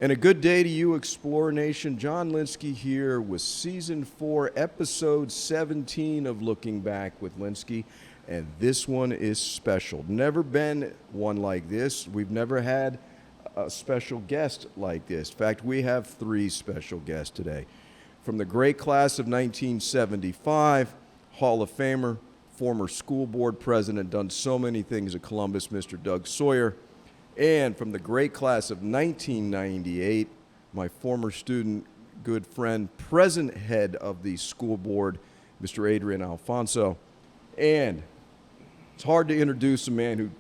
And a good day to you, Explorer Nation. John Lynskey here with Season 4, Episode 17 of Looking Back with Lynskey. And this one is special. Never been one like this. We've never had a special guest like this. In fact, we have 3 special guests today. From the great class of 1975, Hall of Famer, former school board president, done so many things at Columbus, Mr. Doug Sawyer. And from the great class of 1998, my former student, good friend, present head of the school board, Mr. Adrian Alfonso. And it's hard to introduce a man who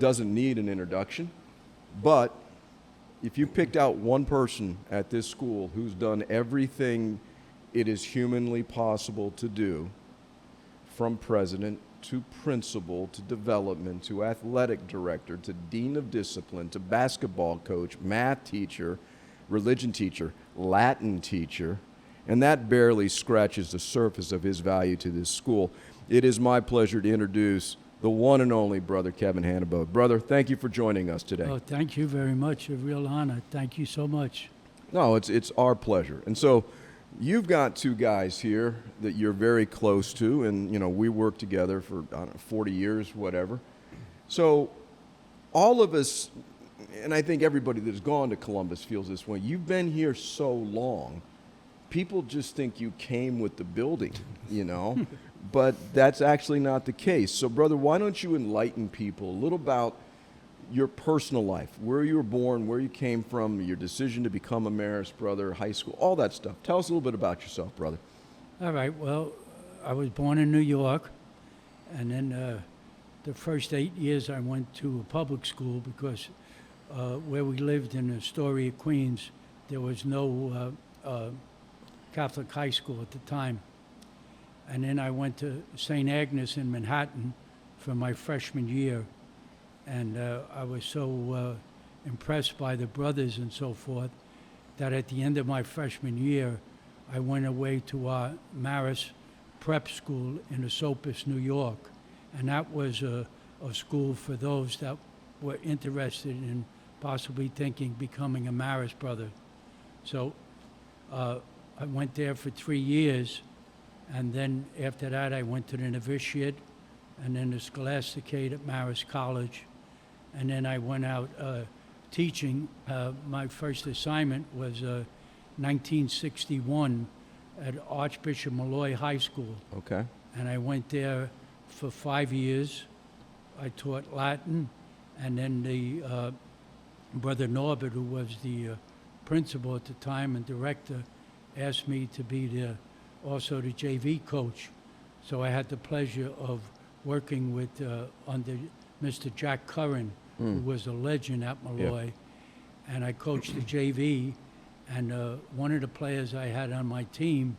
doesn't need an introduction, but if you picked out one person at this school who's done everything it is humanly possible to do, from president to principal, to development, to athletic director, to dean of discipline, to basketball coach, math teacher, religion teacher, Latin teacher, and that barely scratches the surface of his value to this school. It is my pleasure to introduce the one and only Brother Kevin Handibode. Brother, thank you for joining us today. Oh, thank you very much. A real honor. Thank you so much. No, it's our pleasure. And so you've got 2 guys here that you're very close to, and, we worked together for, 40 years, whatever. So all of us, and I think everybody that's gone to Columbus feels this way, you've been here so long, people just think you came with the building, but that's actually not the case. So, brother, why don't you enlighten people a little about your personal life, where you were born, where you came from, your decision to become a Marist Brother, high school, all that stuff. Tell us a little bit about yourself, brother. All right. Well, I was born in New York, and then the first 8 years I went to a public school because where we lived in Astoria, Queens, there was no Catholic high school at the time. And then I went to St. Agnes in Manhattan for my freshman year. And I was so impressed by the brothers and so forth that at the end of my freshman year, I went away to our Marist Prep School in Esopus, New York. And that was a school for those that were interested in possibly thinking becoming a Marist Brother. So I went there for 3 years. And then after that, I went to the novitiate and then the scholasticate at Marist College. And then I went out teaching. My first assignment was 1961 at Archbishop Malloy High School. Okay. And I went there for 5 years. I taught Latin, and then the Brother Norbert, who was the principal at the time and director, asked me to be also the JV coach. So I had the pleasure of working with under Mr. Jack Curran, who was a legend at Malloy. Yeah. And I coached the JV, and one of the players I had on my team,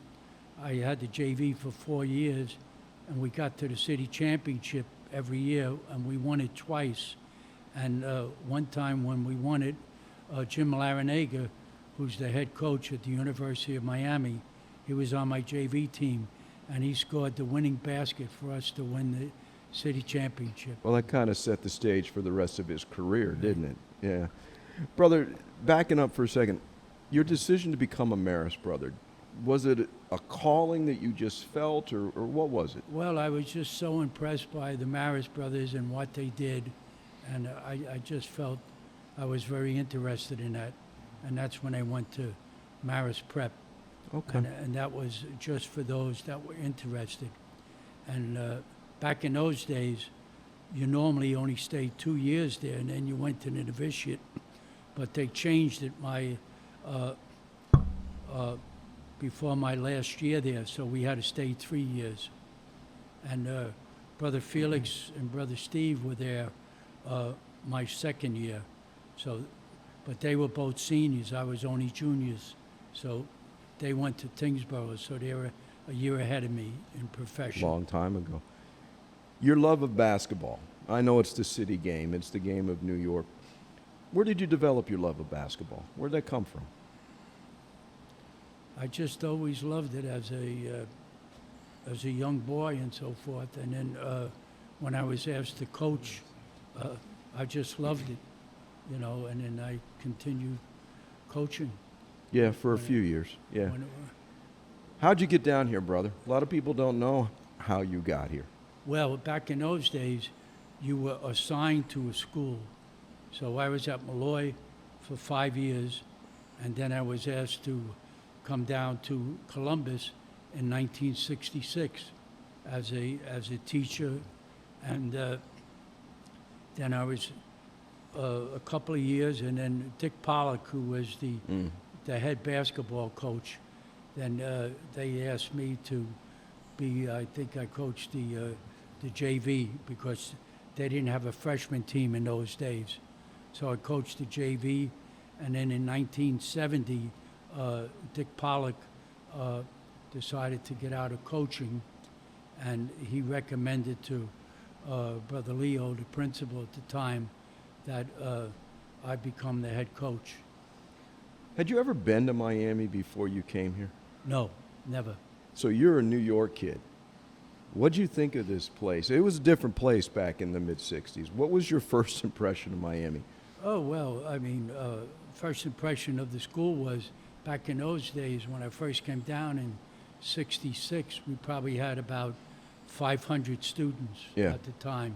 I had the JV for 4 years, and we got to the city championship every year, and we won it twice. And one time when we won it, Jim Larinaga, who's the head coach at the University of Miami, he was on my JV team, and he scored the winning basket for us to win the city championship. Well, that kind of set the stage for the rest of his career, didn't it? Yeah. Brother, backing up for a second, your decision to become a Marist Brother, was it a calling that you just felt, or what was it? Well, I was just so impressed by the Marist Brothers and what they did, and I just felt I was very interested in that, and that's when I went to Marist Prep. Okay. And that was just for those that were interested. And back in those days, you normally only stayed 2 years there, and then you went to the novitiate. But they changed it before my last year there, so we had to stay 3 years. And Brother Felix and Brother Steve were there my second year. So, but they were both seniors. I was only juniors. So they went to Tingsboro, so they were a year ahead of me in profession. Long time ago. Your love of basketball. I know it's the city game. It's the game of New York. Where did you develop your love of basketball? Where did that come from? I just always loved it as a young boy and so forth. And then when I was asked to coach, I just loved it, and then I continued coaching. Yeah, for a few years. Yeah. When, How'd you get down here, brother? A lot of people don't know how you got here. well, back in those days, you were assigned to a school. So I was at Malloy for 5 years, and then I was asked to come down to Columbus in 1966 as a teacher, and then I was a couple of years, and then Dick Pollock, who was the head basketball coach, then they asked me to be. I think I coached the JV because they didn't have a freshman team in those days, so I coached the JV, and then in 1970, Dick Pollock decided to get out of coaching, and he recommended to Brother Leo, the principal at the time, that I become the head coach. Had you ever been to Miami before you came here? No, never. So you're a New York kid. What'd you think of this place? It was a different place back in the mid-'60s. What was your first impression of Miami? Oh, well, I mean, first impression of the school was back in those days when I first came down in 66, we probably had about 500 students at the time.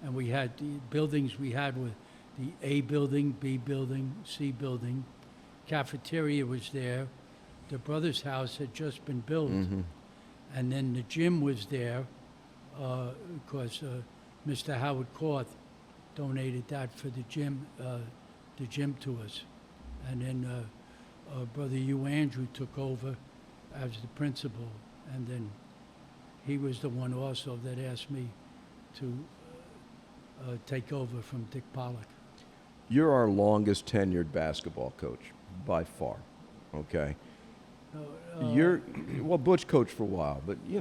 And we had the buildings we had were the A building, B building, C building. Cafeteria was there. The Brothers' house had just been built. And then the gym was there because Mr. Howard Korth donated that for the gym to us. And then Brother Hugh Andrew took over as the principal. And then he was the one also that asked me to take over from Dick Pollock. You're our longest tenured basketball coach, by far, okay? Butch coached for a while, but you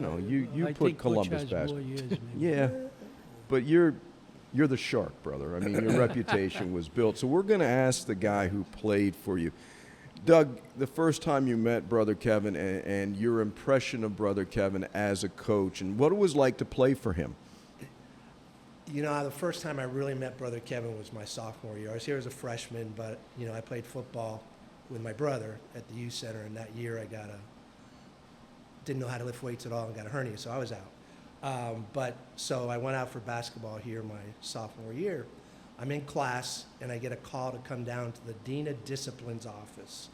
I put think Columbus Butch has basketball. more years, maybe. Yeah, but you're the shark, brother. I mean, your reputation was built. So we're going to ask the guy who played for you. Doug, the first time you met Brother Kevin and your impression of Brother Kevin as a coach and what it was like to play for him. You know, the first time I really met Brother Kevin was my sophomore year. I was here as a freshman, but, I played football with my brother at the youth center, and that year I didn't know how to lift weights at all and got a hernia, so I was out. So I went out for basketball here my sophomore year. I'm in class, and I get a call to come down to the Dean of Discipline's office,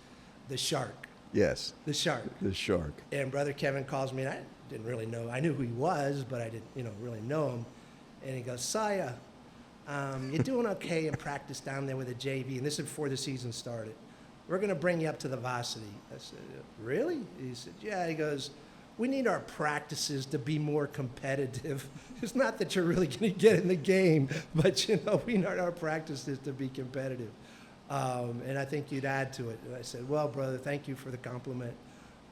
the Shark. Yes. The Shark. The shark. And Brother Kevin calls me, and I didn't really know. I knew who he was, but I didn't, really know him. And he goes, Sawyer, you're doing okay in practice down there with the JV, and this is before the season started. We're going to bring you up to the varsity. I said, really? He said, yeah. He goes, we need our practices to be more competitive. It's not that you're really going to get in the game, but, we need our practices to be competitive. And I think you'd add to it. And I said, well, brother, thank you for the compliment.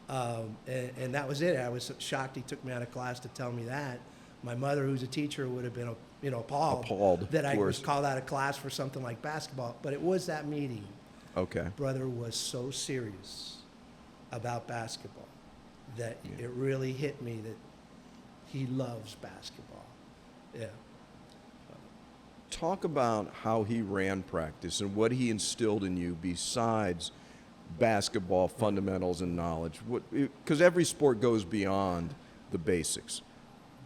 And that was it. I was shocked he took me out of class to tell me that. My mother, who's a teacher, would have been, appalled that I was called out of class for something like basketball. But it was that meeting. Okay. Brother was so serious about basketball that it really hit me that he loves basketball. Yeah. Talk about how he ran practice and what he instilled in you besides basketball fundamentals and knowledge. Because every sport goes beyond the basics.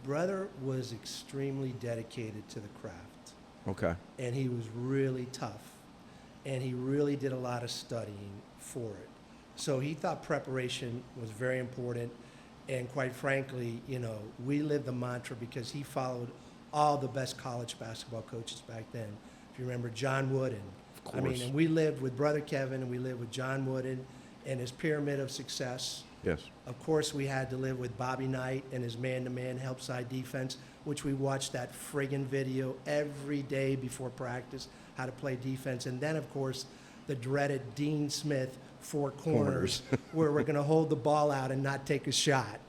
Brother was extremely dedicated to the craft. Okay. And he was really tough. And he really did a lot of studying for it. So he thought preparation was very important. And quite frankly, we lived the mantra because he followed all the best college basketball coaches back then. If you remember John Wooden. Of course. And we lived with Brother Kevin, and we lived with John Wooden and his pyramid of success. Yes. Of course, we had to live with Bobby Knight and his man-to-man help side defense, which we watched that friggin' video every day before practice, how to play defense. And then, of course, the dreaded Dean Smith four corners where we're going to hold the ball out and not take a shot.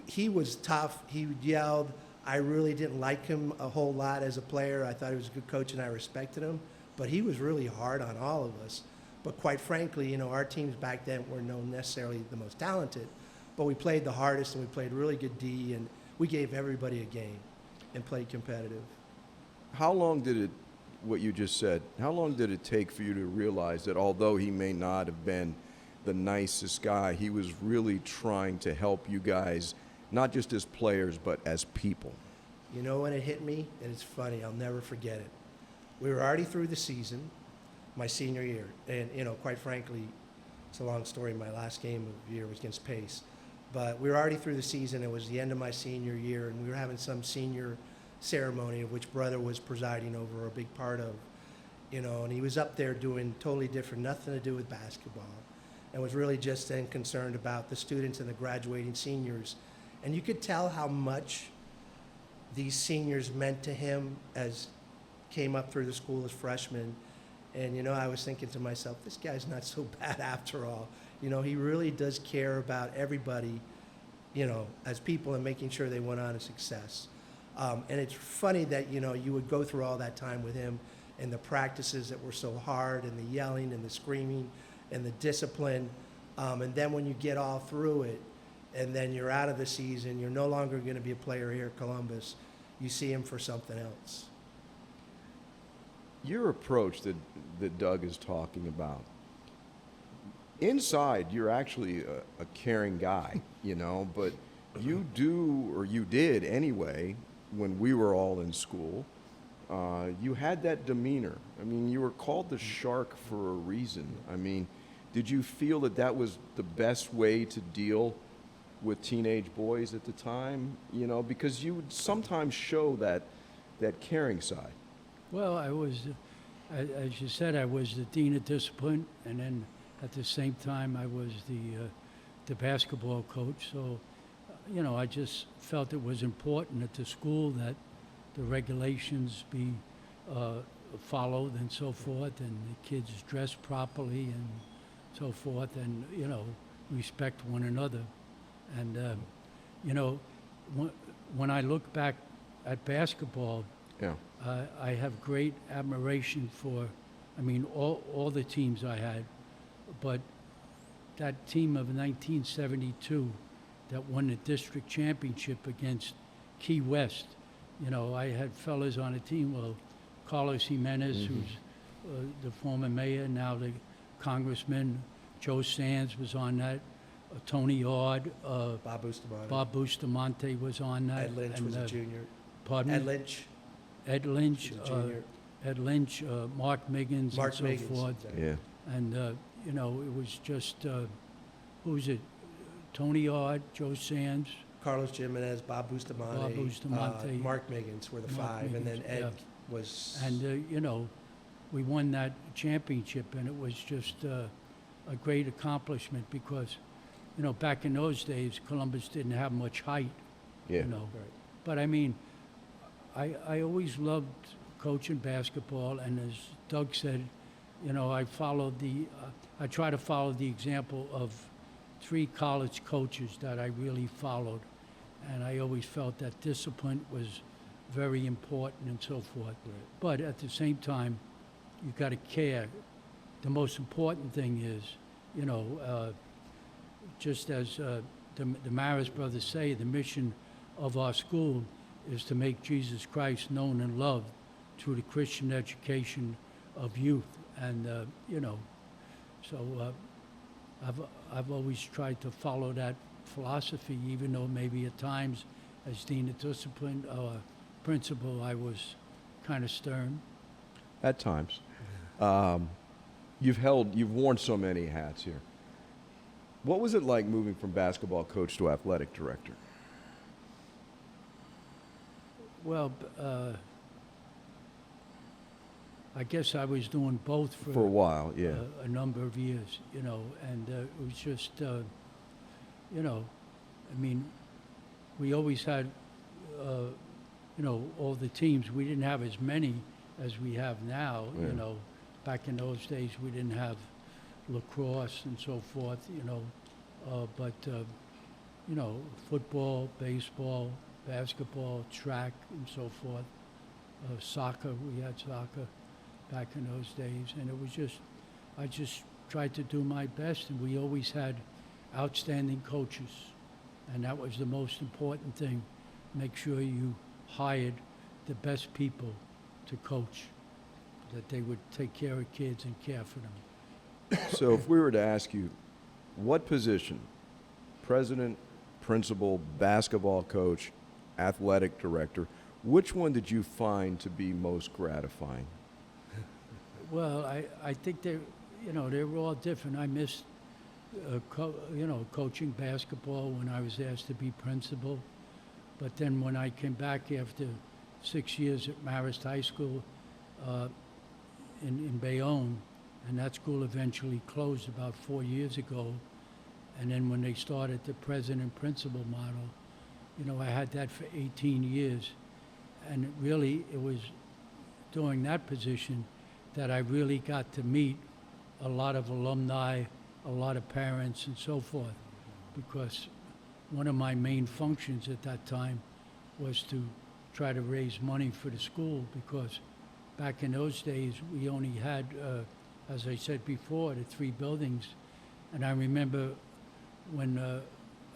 He was tough. He yelled. I really didn't like him a whole lot as a player. I thought he was a good coach, and I respected him. But he was really hard on all of us. But quite frankly, our teams back then were not necessarily the most talented, but we played the hardest, and we played really good D, and we gave everybody a game and played competitive. How long did it what you just said. How long did it take for you to realize that although he may not have been the nicest guy, he was really trying to help you guys, not just as players, but as people? You know when it hit me? And it's funny, I'll never forget it. We were already through the season, my senior year. And, you know, quite frankly, it's a long story. My last game of the year was against Pace. But we were already through the season. It was the end of my senior year, and we were having some senior ceremony of which Brother was presiding over, a big part of, you know, and he was up there doing totally different, nothing to do with basketball, and was really just then concerned about the students and the graduating seniors. And you could tell how much these seniors meant to him as came up through the school as freshmen. And, you know, I was thinking to myself, this guy's not so bad after all. You know, he really does care about everybody, you know, as people and making sure they went on to success. And it's funny that, you know, you would go through all that time with him and the practices that were so hard and the yelling and the screaming and the discipline. And then when you get all through it and then you're out of the season, you're no longer going to be a player here at Columbus. You see him for something else. Your approach that Doug is talking about, inside you're actually a caring guy, you know, but you do, or you did anyway, when we were all in school, you had that demeanor. I mean, you were called the Shark for a reason. I mean, did you feel that that was the best way to deal with teenage boys at the time? You know, because you would sometimes show that caring side. Well, I was, as you said, I was the dean of discipline, and then at the same time I was the basketball coach. So, you know, I just felt it was important at the school that the regulations be followed and so forth, and the kids dress properly and so forth, and, you know, respect one another. And, you know, when I look back at basketball, Yeah. I have great admiration for, I mean, all the teams I had, but that team of 1972 that won the district championship against Key West, you know, I had fellas on the team, well, Carlos Jimenez, who's the former mayor, now the congressman, Joe Sands was on that, Tony Yard, Bob Bustamante. Bob Bustamante was on that. Ed Lynch and, was a junior. Pardon me? Ed Lynch. Ed Lynch, was a junior. Ed Lynch, Mark Miggins, Mark and so Miggins, forth. exactly. Yeah. And, you know, it was just, who was it? Tony Yard, Joe Sands, Carlos Jimenez, Bob Bustamante, Bob Bustamante, Mark Miggins were the Mark five, and then Miggins, Ed yeah. was. and, you know, we won that championship, and it was just a great accomplishment because, you know, back in those days, Columbus didn't have much height, Yeah. you know. Right. But, I mean, I always loved coaching basketball, and as Doug said, you know, I try to follow the example of 3 college coaches that I really followed, and I always felt that discipline was very important and so forth. Right. But at the same time, you got to care. The most important thing is, you know, just as the Marist Brothers say, the mission of our school is to make Jesus Christ known and loved through the Christian education of youth. And, you know, so I've always tried to follow that philosophy, even though maybe at times as dean of discipline or principal, I was kind of stern. At times. You've worn so many hats here. What was it like moving from basketball coach to athletic director? Well, I guess I was doing both For a while, yeah. a number of years, you know, and it was just, you know, I mean, we always had, you know, all the teams. We didn't have as many as we have now, Yeah. you know. Back in those days, we didn't have lacrosse and so forth, you know, but, you know, football, baseball, basketball, track, and so forth. Soccer, we had soccer back in those days, and it was just, I just tried to do my best, and we always had outstanding coaches, and that was the most important thing. Make sure you hired the best people to coach. that they would take care of kids and care for them. So if we were to ask you, what position, president, principal, basketball coach, athletic director, which one did you find to be most gratifying? Well, I think they were all different. I missed, coaching basketball when I was asked to be principal. But then when I came back after 6 years at Marist High School in Bayonne, and that school eventually closed about 4 years ago. And then when they started the president-principal model, I had that for 18 years. And it was during that position that I really got to meet a lot of alumni, a lot of parents, and so forth. Because one of my main functions at that time was to try to raise money for the school, because back in those days we only had, as I said before, the 3 buildings. And I remember when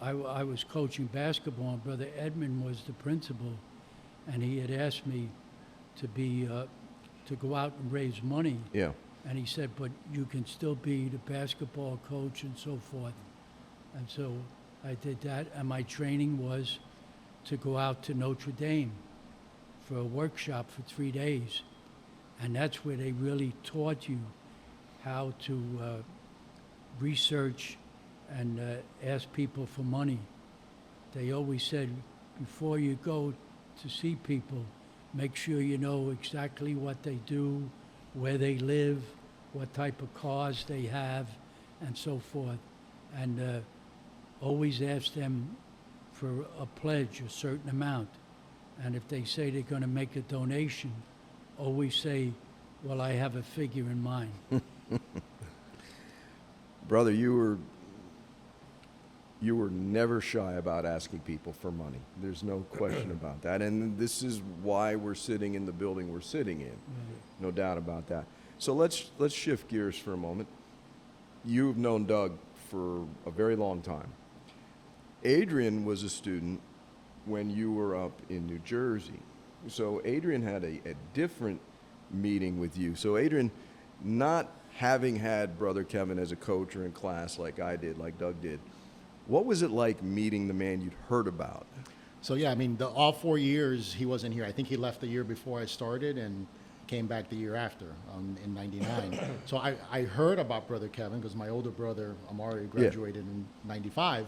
I was coaching basketball, and Brother Edmund was the principal, and he had asked me to go out and raise money. Yeah. And he said, but you can still be the basketball coach and so forth. And so I did that, and my training was to go out to Notre Dame for a workshop for 3 days. And that's where they really taught you how to research and ask people for money. They always said, before you go to see people, make sure you know exactly what they do, where they live, what type of cars they have, and so forth. And always ask them for a pledge, a certain amount. And if they say they're going to make a donation, always say, well, I have a figure in mind. Brother, you were never shy about asking people for money. There's no question about that. And this is why we're sitting in the building we're sitting in. No doubt about that. So let's shift gears for a moment. You've known Doug for a very long time. Adrian was a student when you were up in New Jersey. So Adrian had a different meeting with you. So Adrian, not having had Brother Kevin as a coach or in class like I did, like Doug did, what was it like meeting the man you'd heard about? So yeah, I mean, all 4 years he wasn't here. I think he left the year before I started and came back the year after, in '99. So I heard about Brother Kevin because my older brother, Amari, graduated in '95.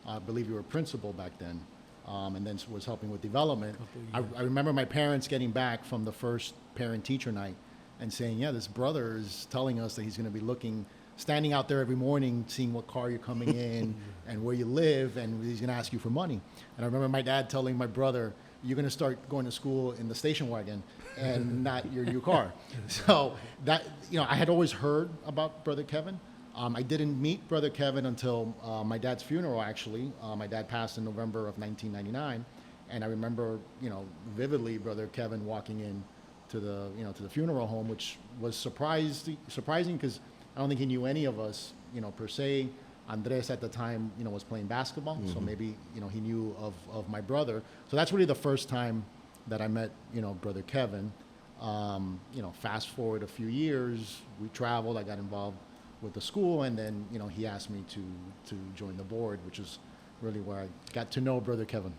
I believe you were principal back then, and then was helping with development. I remember my parents getting back from the first parent-teacher night and saying, yeah, this brother is telling us that he's going to be standing out there every morning, seeing what car you're coming in and where you live, and he's going to ask you for money. And I remember my dad telling my brother, you're going to start going to school in the station wagon and not your new car. So that, I had always heard about Brother Kevin. I didn't meet Brother Kevin until my dad's funeral, actually. My dad passed in November of 1999. And I remember, vividly Brother Kevin walking in to the funeral home, which was surprising because I don't think he knew any of us, per se. Andres at the time, was playing basketball, so maybe, he knew of my brother. So that's really the first time that I met, Brother Kevin. Fast forward a few years, we traveled, I got involved with the school, and then, he asked me to join the board, which is really where I got to know Brother Kevin.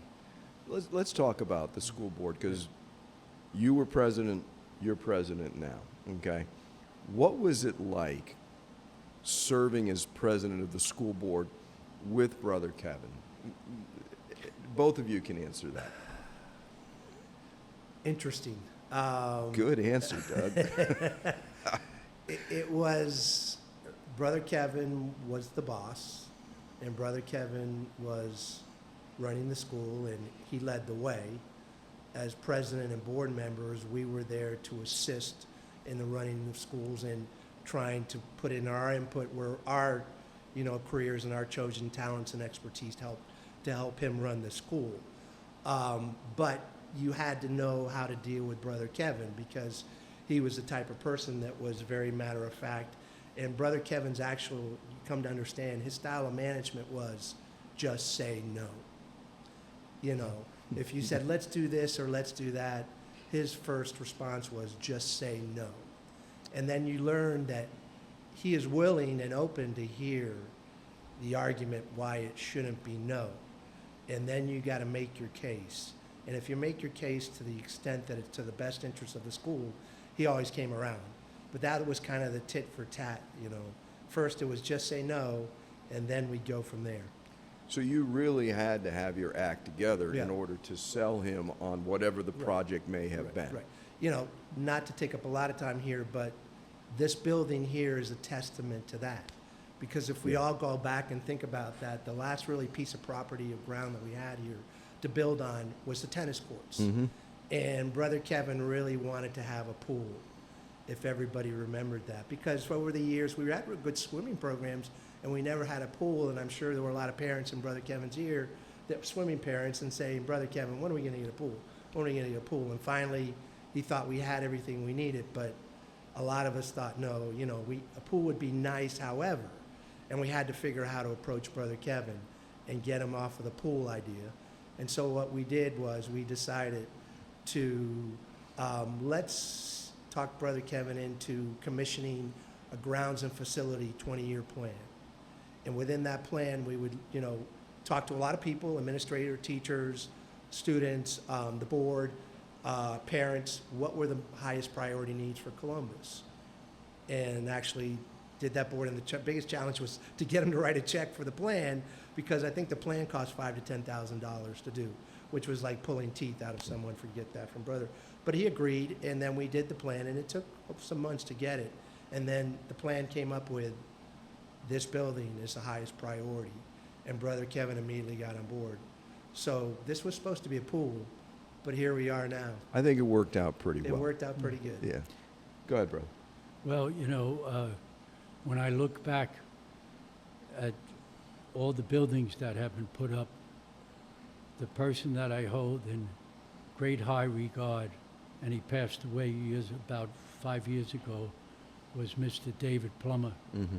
Let's talk about the school board, because you were president, you're president now, okay? What was it like serving as president of the school board with Brother Kevin? Both of you can answer that. Interesting. Good answer, Doug. It was, Brother Kevin was the boss, and Brother Kevin was running the school, and he led the way. As president and board members, we were there to assist in the running of schools and trying to put in our input where our, careers and our chosen talents and expertise to help him run the school. But you had to know how to deal with Brother Kevin because he was the type of person that was very matter of fact. And Brother Kevin's actual, you come to understand, his style of management was just say no. If you said, let's do this or let's do that, his first response was just say no. And then you learn that he is willing and open to hear the argument why it shouldn't be no. And then you got to make your case. And if you make your case to the extent that it's to the best interest of the school, he always came around. But that was kind of the tit for tat, you know. First it was just say no, and then we'd go from there. So you really had to have your act together Yeah. in order to sell him on whatever the project may have been. Right. You know, not to take up a lot of time here, but this building here is a testament to that. Because if we all go back and think about that, the last really piece of property of ground that we had here to build on was the tennis courts. Mm-hmm. And Brother Kevin really wanted to have a pool, if everybody remembered that. Because over the years, we had good swimming programs, and we never had a pool, and I'm sure there were a lot of parents in Brother Kevin's ear that were swimming parents and saying, Brother Kevin, when are we going to get a pool? When are we going to get a pool? And finally, he thought we had everything we needed, but a lot of us thought, no, you know, a pool would be nice, however, and we had to figure out how to approach Brother Kevin and get him off of the pool idea. And so what we did was we decided to let's talk Brother Kevin into commissioning a grounds and facility 20-year plan. And within that plan, we would, you know, talk to a lot of people, administrators, teachers, students, the board, parents, what were the highest priority needs for Columbus. And actually did that board, and the biggest challenge was to get them to write a check for the plan, because I think the plan cost $5,000 to $10,000 to do, which was like pulling teeth out of someone, forget that from Brother. But he agreed, and then we did the plan, and it took some months to get it. And then the plan came up with, this building is the highest priority. And Brother Kevin immediately got on board. So this was supposed to be a pool, but here we are now. I think it worked out pretty well. It worked out pretty good. Yeah. Go ahead, brother. Well, you know, when I look back at all the buildings that have been put up, the person that I hold in great high regard, and he passed away about 5 years ago, was Mr. David Plummer. Mm-hmm.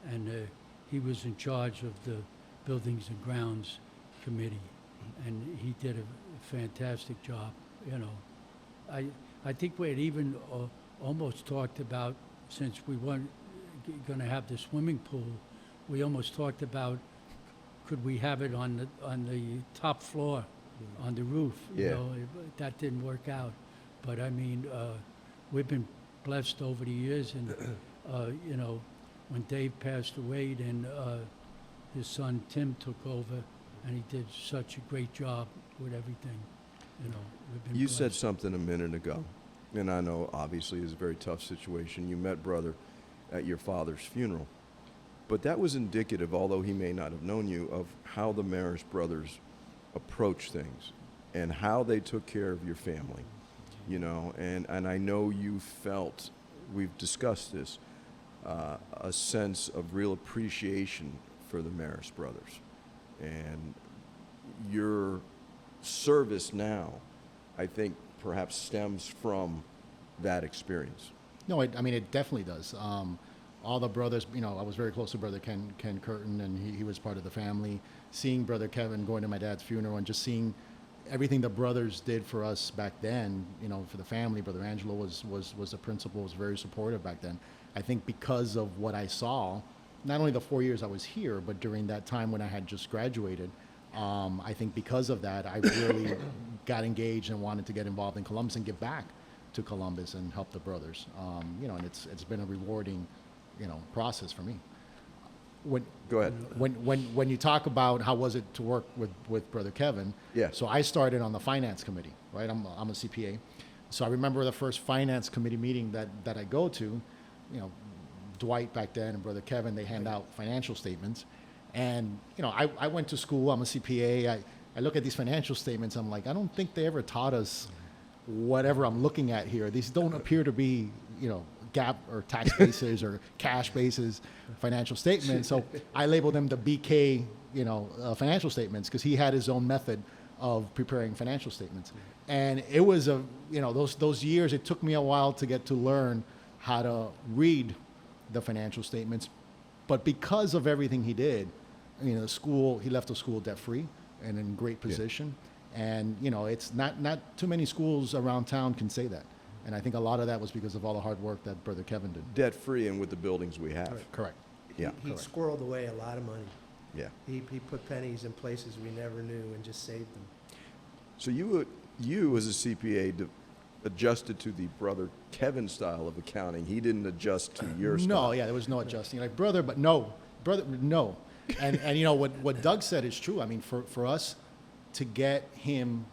And he was in charge of the Buildings and Grounds Committee, and he did a fantastic job, you know. I think we had even almost talked about, since we weren't going to have the swimming pool, we almost talked about, could we have it on the top floor, on the roof? You Yeah. know, that didn't work out. But I mean, we've been blessed over the years, and you know, when Dave passed away, then his son Tim took over, and he did such a great job with everything. You know, we've been You blessed. said something a minute ago, and I know obviously it's a very tough situation. You met Brother at your father's funeral, but that was indicative, although he may not have known you, of how the Marist brothers approach things and how they took care of your family, you know, and I know you felt, we've discussed this, a sense of real appreciation for the Marist brothers. And your service now, I think, perhaps stems from that experience. No, I mean, it definitely does. All the brothers, you know, I was very close to Brother Ken Curtin, and he was part of the family. Seeing Brother Kevin going to my dad's funeral and just seeing everything the brothers did for us back then, you know, for the family. Brother Angelo was the principal, was very supportive back then. I think because of what I saw, not only the 4 years I was here, but during that time when I had just graduated, I think because of that, I really got engaged and wanted to get involved in Columbus and give back to Columbus and help the brothers. You know, and it's been a rewarding, you know, process for me. Go ahead. When you talk about how was it to work with Brother Kevin, Yeah. so I started on the finance committee, right? I'm a CPA. So I remember the first finance committee meeting that I go to, you know, Dwight back then and Brother Kevin, they hand out financial statements. And, you know, I went to school, I'm a CPA, I look at these financial statements, I'm like, I don't think they ever taught us whatever I'm looking at here. These don't appear to be, you know, GAAP or tax basis or cash basis financial statements. So I labeled them the BK, you know, financial statements, because he had his own method of preparing financial statements. And it was you know, those years, it took me a while to get to learn how to read the financial statements. But because of everything he did, you know, he left the school debt free and in great position. And, you know, it's not too many schools around town can say that. And I think a lot of that was because of all the hard work that Brother Kevin did. Debt-free and with the buildings we have. Correct. Yeah. He squirreled away a lot of money. Yeah. He put pennies in places we never knew and just saved them. So you as a CPA adjusted to the Brother Kevin style of accounting. He didn't adjust to your style. No, yeah, there was no adjusting. Like, brother, but no. Brother, no. And you know, what Doug said is true. I mean, for us to get him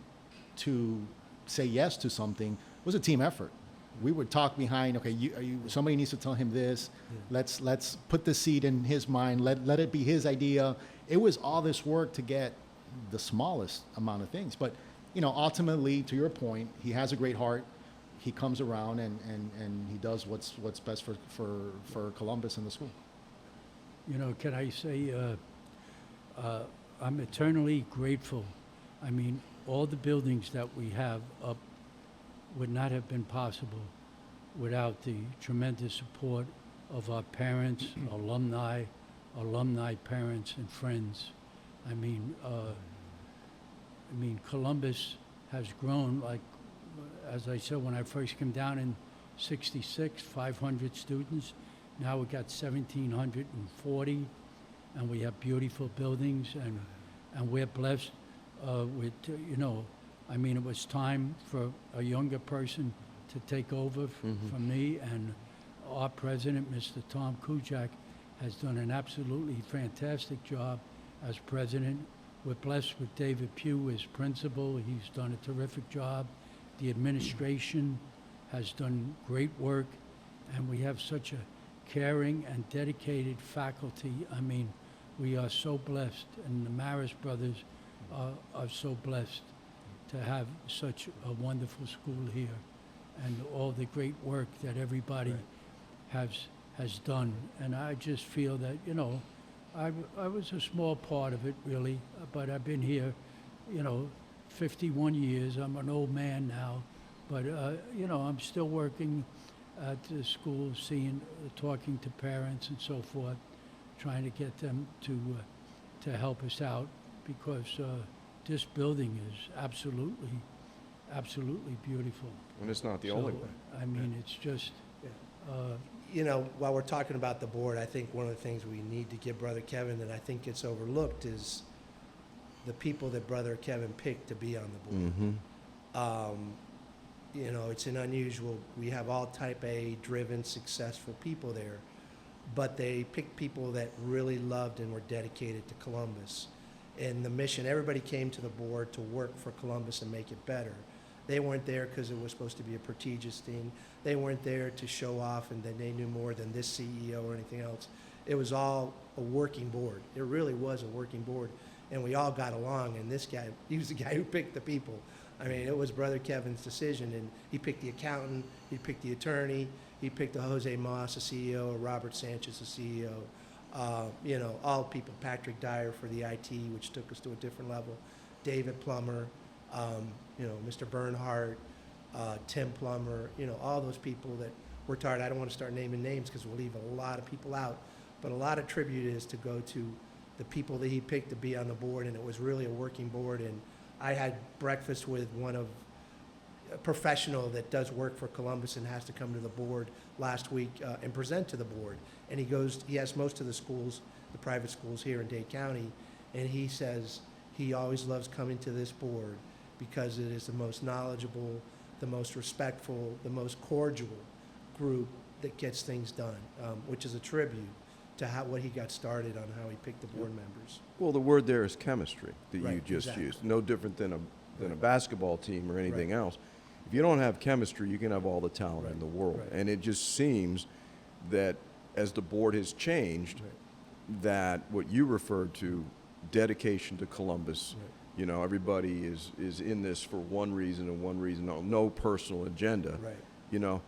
to say yes to something was a team effort. We would talk behind, okay, somebody needs to tell him this. Let's put the seed in his mind. Let it be his idea. It was all this work to get the smallest amount of things. But, you know, ultimately, to your point, he has a great heart. He comes around and he does what's best for Columbus and the school. You know, can I say, I'm eternally grateful. I mean, all the buildings that we have up would not have been possible without the tremendous support of our parents, alumni parents, and friends. I mean, Columbus has grown, like, as I said, when I first came down in '66, 500 students. Now we got 1,740, and we have beautiful buildings, and we're blessed with, you know, I mean, it was time for a younger person to take over from me, and our president, Mr. Tom Kujak, has done an absolutely fantastic job as president. We're blessed with David Pugh as principal. He's done a terrific job. The administration has done great work, and we have such a caring and dedicated faculty. I mean, we are so blessed, and the Marist Brothers are so blessed to have such a wonderful school here, and all the great work that everybody has done. And I just feel that, you know, I was a small part of it, really, but I've been here, you know, 51 years. I'm an old man now, but, you know, I'm still working at the school, talking to parents and so forth, trying to get them to help us out, because this building is absolutely beautiful. And it's not the only one. I mean, it's just, You know, while we're talking about the board, I think one of the things we need to give Brother Kevin that I think gets overlooked is the people that Brother Kevin picked to be on the board. You know, it's an unusual, we have all type A driven, successful people there, but they picked people that really loved and were dedicated to Columbus. And the mission, everybody came to the board to work for Columbus and make it better. They weren't there because it was supposed to be a prestigious thing. They weren't there to show off and that they knew more than this CEO or anything else. It was all a working board. It really was a working board. And we all got along, and this guy, he was the guy who picked the people. I mean, it was Brother Kevin's decision, and he picked the accountant, he picked the attorney, he picked Jose Moss, the CEO, Robert Sanchez, the CEO, you know, all people, Patrick Dyer for the IT, which took us to a different level, David Plummer, you know, Mr. Bernhardt, Tim Plummer, you know, all those people that worked hard. I don't want to start naming names because we'll leave a lot of people out, but a lot of tribute is to go to the people that he picked to be on the board, and it was really a working board. And I had breakfast with a professional that does work for Columbus and has to come to the board last week and present to the board. And he has most of the schools, the private schools here in Dade County, and he says he always loves coming to this board because it is the most knowledgeable, the most respectful, the most cordial group that gets things done, which is a tribute to what he got started on, how he picked the board members. Well, the word there is chemistry that you Right, just exactly. used. No different than a basketball team or anything Right. else. If you don't have chemistry, you can have all the talent in Right, the world. right. And it just seems that as the board has changed, Right. that what you referred to, dedication to Columbus, Right. you know, everybody is in this for one reason and one reason, no personal agenda. Right. You know,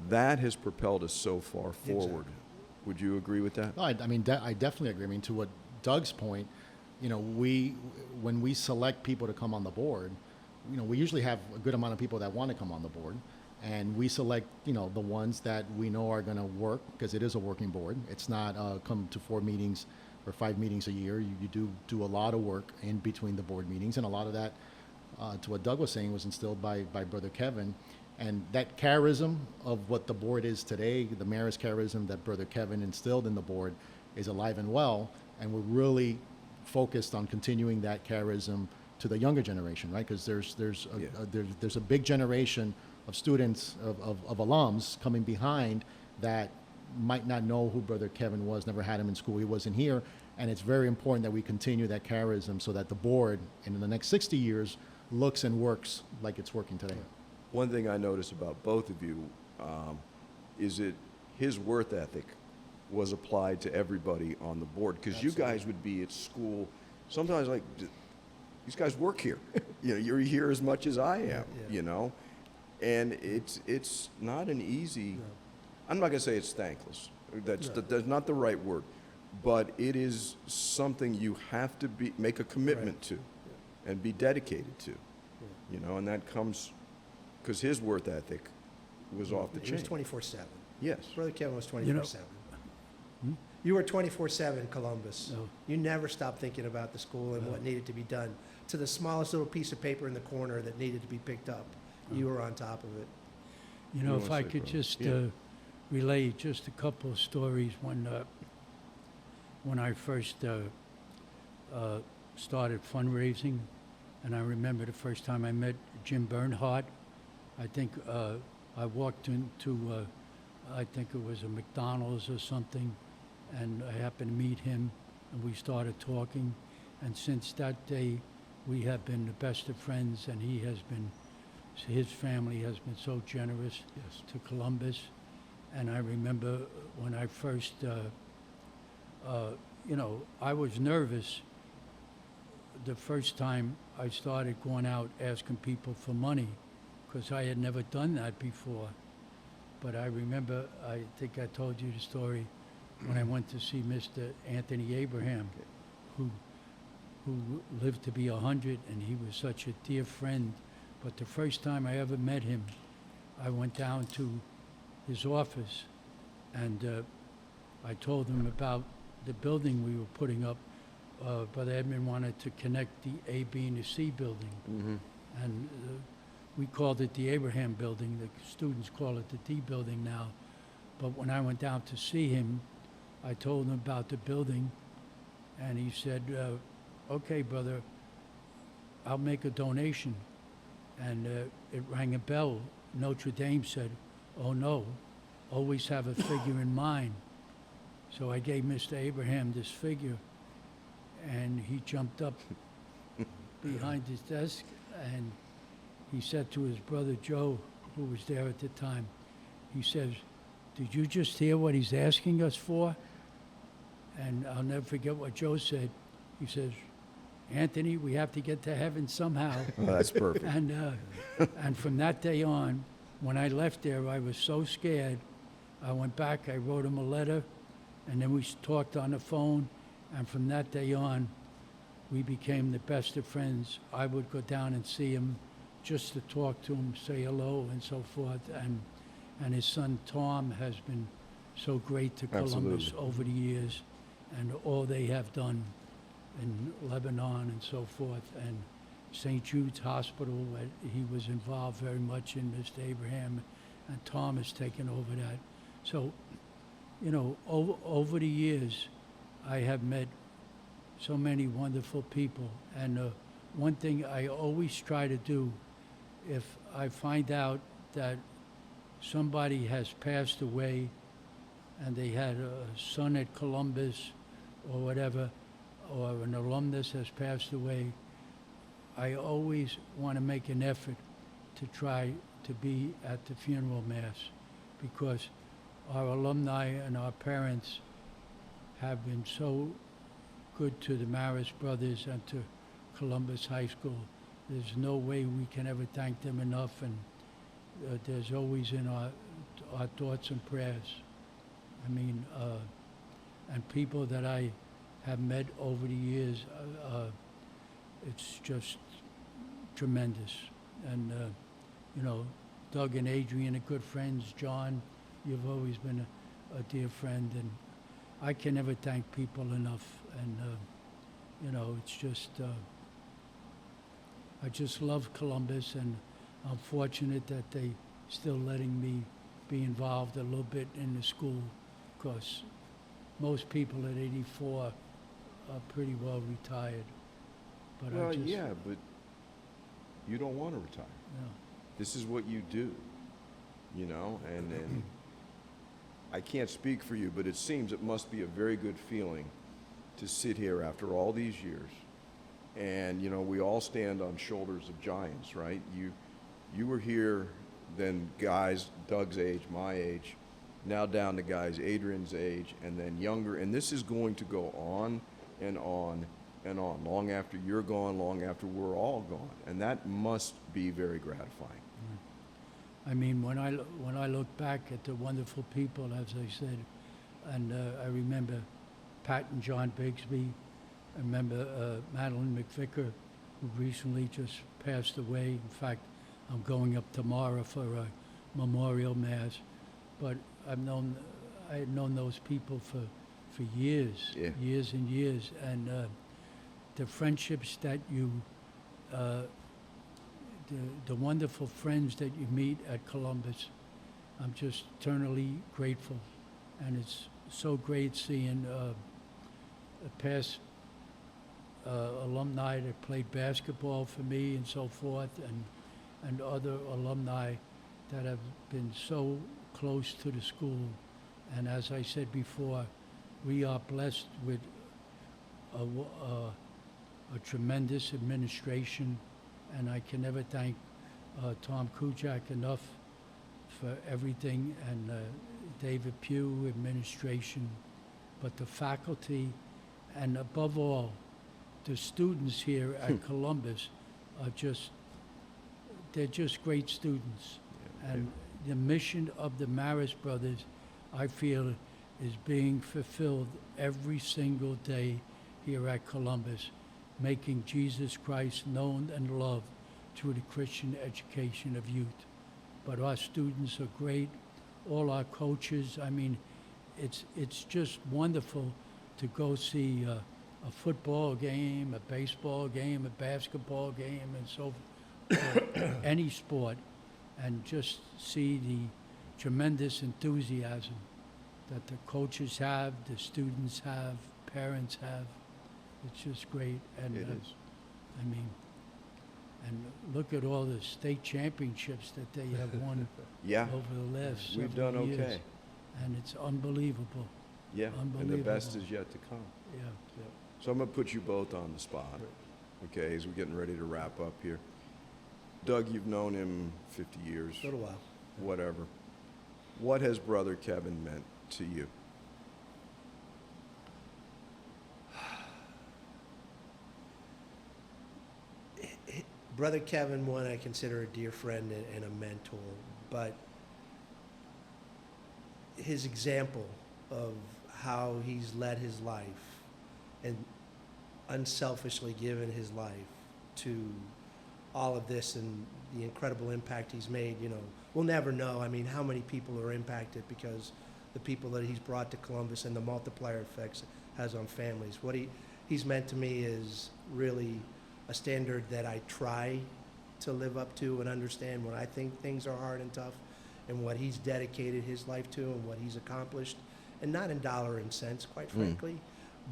that has propelled us so far forward. Exactly. Would you agree with that? No, I mean, I definitely agree. I mean, to what Doug's point, you know, when we select people to come on the board, you know, we usually have a good amount of people that want to come on the board, and we select, you know, the ones that we know are going to work, because it is a working board. It's not come to 4 meetings or 5 meetings a year. You do a lot of work in between the board meetings, and a lot of that, to what Doug was saying, was instilled by Brother Kevin. And that charism of what the board is today, the Marist charism that Brother Kevin instilled in the board, is alive and well. And we're really focused on continuing that charism to the younger generation, right? Because there's a big generation of students, of alums coming behind that might not know who Brother Kevin was, never had him in school, he wasn't here. And it's very important that we continue that charism so that the board, in the next 60 years, looks and works like it's working today. One thing I notice about both of you is that his work ethic was applied to everybody on the board, because you guys would be at school sometimes like, these guys work here. You know, you're here as much as I am, Yeah. you know? And it's not an easy, I'm not going to say it's thankless. That's not the right word. But it is something you have to make a commitment to and be dedicated to, you know, and that comes because his work ethic was off the He chain. was 24/7. Yes. Brother Kevin was 24/7. You were 24/7 Columbus. No. You never stopped thinking about the school and what needed to be done. To the smallest little piece of paper in the corner that needed to be picked up, you were on top of it. You know, You if wanna I say, could brother? just Yeah. relay just a couple of stories when I first started fundraising, and I remember the first time I met Jim Bernhardt. I think I walked into, I think it was a McDonald's or something, and I happened to meet him, and we started talking. And since that day, we have been the best of friends, and his family has been so generous to Columbus. And I remember when I first, I was nervous the first time I started going out asking people for money, because I had never done that before. But I remember, I think I told you the story, when I went to see Mr. Anthony Abraham, who lived to be 100, and he was such a dear friend. But the first time I ever met him, I went down to his office, and I told him about the building we were putting up. Brother Edmund wanted to connect the A, B, and the C building. Mm-hmm. And we called it the Abraham Building. The students call it the D Building now. But when I went down to see him, I told him about the building, and he said, okay, brother, I'll make a donation. And it rang a bell. Notre Dame said, oh no, always have a figure in mind. So I gave Mr. Abraham this figure, and he jumped up behind his desk, and he said to his brother Joe, who was there at the time, he says, did you just hear what he's asking us for? And I'll never forget what Joe said. He says, Anthony, we have to get to heaven somehow. Oh, that's perfect. And from that day on, when I left there, I was so scared. I went back, I wrote him a letter, and then we talked on the phone. And from that day on, we became the best of friends. I would go down and see him just to talk to him, say hello, and so forth. And his son Tom has been so great to Columbus Absolutely. over the years, and all they have done in Lebanon and so forth. And St. Jude's Hospital, he was involved very much in Mr. Abraham, and Tom has taken over that. So, you know, over the years, I have met so many wonderful people. And one thing I always try to do, if I find out that somebody has passed away and they had a son at Columbus or whatever, or an alumnus has passed away, I always want to make an effort to try to be at the funeral mass, because our alumni and our parents have been so good to the Marist Brothers and to Columbus High School. There's no way we can ever thank them enough, and there's always in our thoughts and prayers. I mean, and people that I have met over the years, it's just tremendous. And, you know, Doug and Adrian are good friends. John, you've always been a dear friend, and I can never thank people enough. And, you know, it's just, I just love Columbus, and I'm fortunate that they still letting me be involved a little bit in the school, because most people at 84 are pretty well retired. But Well, I just, yeah, but you don't want to retire. no. This is what you do, and I can't speak for you, but it seems it must be a very good feeling to sit here after all these years. And, we all stand on shoulders of giants, right? You were here, then guys Doug's age, my age, now down to guys Adrian's age, and then younger. And this is going to go on and on and on, long after you're gone, long after we're all gone. And that must be very gratifying. I mean, when I look back at the wonderful people, as I said, and I remember Pat and John Bigsby, I remember Madeline McVicker, who recently just passed away. In fact, I'm going up tomorrow for a memorial mass. But I had known those people for years, Yeah. years and years, and the friendships that you. The wonderful friends that you meet at Columbus, I'm just eternally grateful. And it's so great seeing past alumni that played basketball for me and so forth, and other alumni that have been so close to the school. And as I said before, we are blessed with a tremendous administration, and I can never thank Tom Kujak enough for everything, and David Pugh, administration, but the faculty, and above all, the students here at Columbus are they're just great students. And the mission of the Marist Brothers, I feel, is being fulfilled every single day here at Columbus, making Jesus Christ known and loved through the Christian education of youth. But our students are great, all our coaches. I mean, it's just wonderful to go see a football game, a baseball game, a basketball game, and so any sport, and just see the tremendous enthusiasm that the coaches have, the students have, parents have. It's just great. And It is. I mean, and look at all the state championships that they have won Yeah, over the last we've several done years. okay. And it's unbelievable. Yeah, and the Unbelievable. best is yet to come. Yeah. So I'm going to put you both on the spot, okay, as we're getting ready to wrap up here. Doug, you've known him 50 years, A little while. whatever. What has Brother Kevin meant to you? Brother Kevin, one I consider a dear friend and a mentor, but his example of how he's led his life and unselfishly given his life to all of this and the incredible impact he's made, we'll never know. I mean, how many people are impacted because the people that he's brought to Columbus and the multiplier effects it has on families. What he's meant to me is really a standard that I try to live up to and understand when I think things are hard and tough, and what he's dedicated his life to and what he's accomplished, and not in dollar and cents, quite frankly,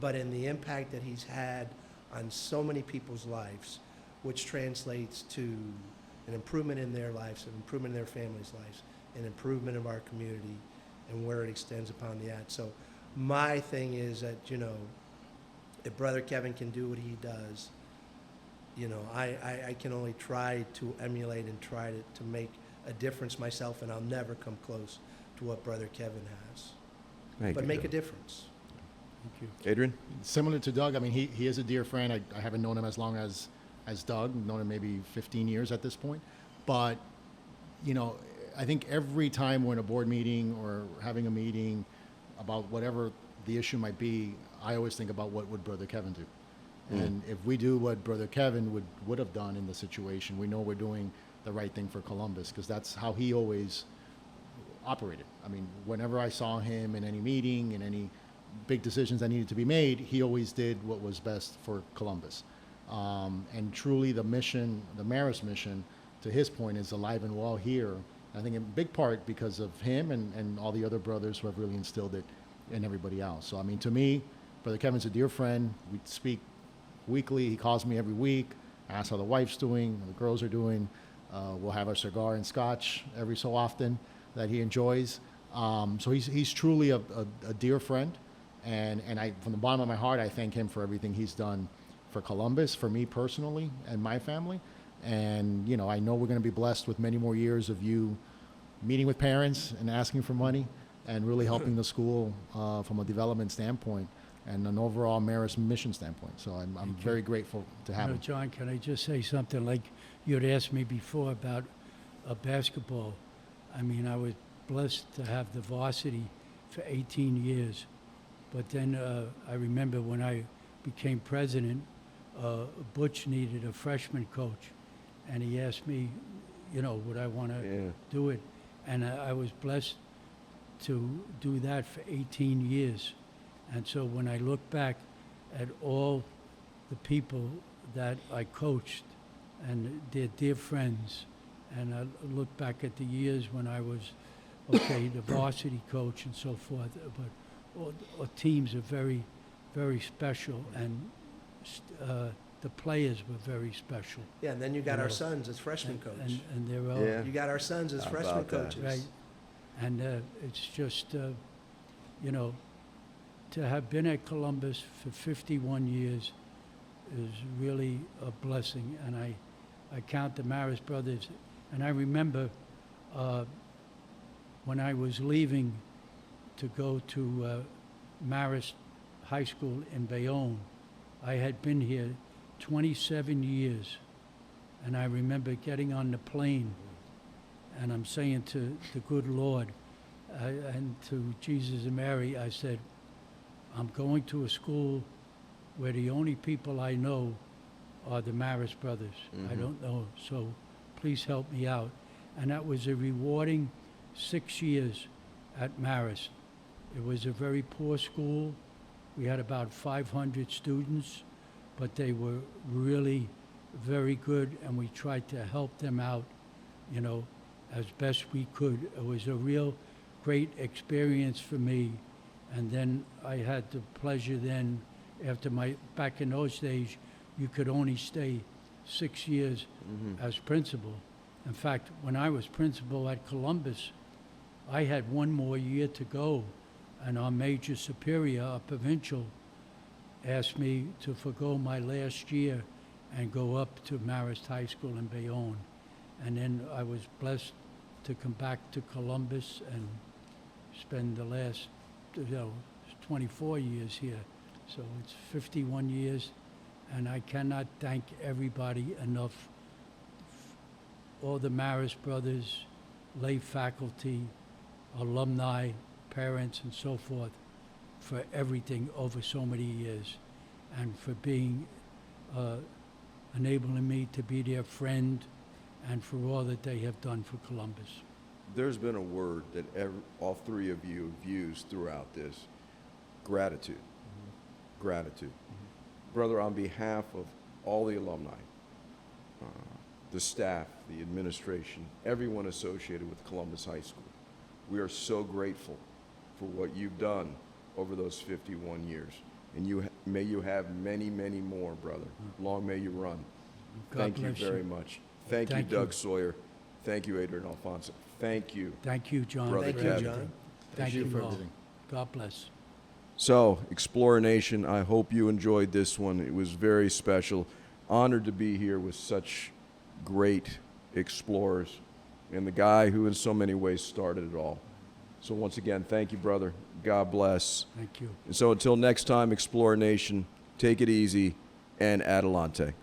but in the impact that he's had on so many people's lives, which translates to an improvement in their lives, an improvement in their families' lives, an improvement of our community, and where it extends upon the ad. So my thing is that, if Brother Kevin can do what he does, I can only try to emulate and try to make a difference myself, and I'll never come close to what Brother Kevin has. But make a difference. Thank you. Adrian? Similar to Doug, I mean, he is a dear friend. I haven't known him as long as Doug, known him maybe 15 years at this point. But, I think every time we're in a board meeting or having a meeting about whatever the issue might be, I always think about what would Brother Kevin do. And if we do what Brother Kevin would have done in the situation, we know we're doing the right thing for Columbus, because that's how he always operated. I mean, whenever I saw him in any meeting, in any big decisions that needed to be made, he always did what was best for Columbus. And truly the mission, the Marist mission, to his point, is alive and well here I think in big part because of him and all the other brothers who have really instilled it in everybody else. So, I mean, to me, Brother Kevin's a dear friend. We speak weekly. He calls me every week, asks how the wife's doing, how the girls are doing. We'll have a cigar and scotch every so often that he enjoys. So he's truly a dear friend. And I, from the bottom of my heart, I thank him for everything he's done for Columbus, for me personally, and my family. And, you know, I know we're going to be blessed with many more years of you meeting with parents and asking for money and really helping the school from a development standpoint and an overall Marist mission standpoint. So I'm very grateful to have him. John, can I just say something? Like you had asked me before about basketball. I mean, I was blessed to have the varsity for 18 years. But then I remember when I became president, Butch needed a freshman coach. And he asked me, you know, would I want to do it? And I was blessed to do that for 18 years. And so when I look back at all the people that I coached and their dear friends, and I look back at the years when I was, okay, the varsity coach and so forth, but all teams are very, very special, and the players were very special. Yeah, and then you got our sons as freshman coach. And they're all, Yeah. You got our sons as How freshman about that? coaches. right. And it's just, you know, to have been at Columbus for 51 years is really a blessing. And I count the Marist Brothers. And I remember when I was leaving to go to Marist High School in Bayonne, I had been here 27 years. And I remember getting on the plane, and I'm saying to the good Lord and to Jesus and Mary, I said, I'm going to a school where the only people I know are the Marist Brothers. I don't know, so please help me out. And that was a rewarding 6 years at Marist. It was a very poor school. We had about 500 students, but they were really very good, and we tried to help them out, you know, as best we could. It was a real great experience for me. And then I had the pleasure then, after back in those days, you could only stay 6 years as principal. In fact, when I was principal at Columbus, I had one more year to go, and our major superior, our provincial, asked me to forgo my last year and go up to Marist High School in Bayonne. And then I was blessed to come back to Columbus and spend the last 24 years here. So it's 51 years, and I cannot thank everybody enough. All the Marist Brothers, lay faculty, alumni, parents, and so forth, for everything over so many years, and for being, enabling me to be their friend, and for all that they have done for Columbus. There's been a word that all three of you have used throughout this: gratitude. Gratitude. Brother, on behalf of all the alumni, the staff, the administration, everyone associated with Columbus High School, we are so grateful for what you've done over those 51 years. And may you have many, many more, brother. Long may you run. God Thank you bless you. very much. Thank you, Thank Doug you. Sawyer. Thank you, Adrian Alfonso. Thank you. Thank you, John. Brother Thank for you, Kevin. everything. John. Thank you for all. everything. God bless. So, Explorer Nation, I hope you enjoyed this one. It was very special. Honored to be here with such great explorers and the guy who in so many ways started it all. So once again, thank you, brother. God bless. Thank you. And so until next time, Explorer Nation, take it easy and Adelante.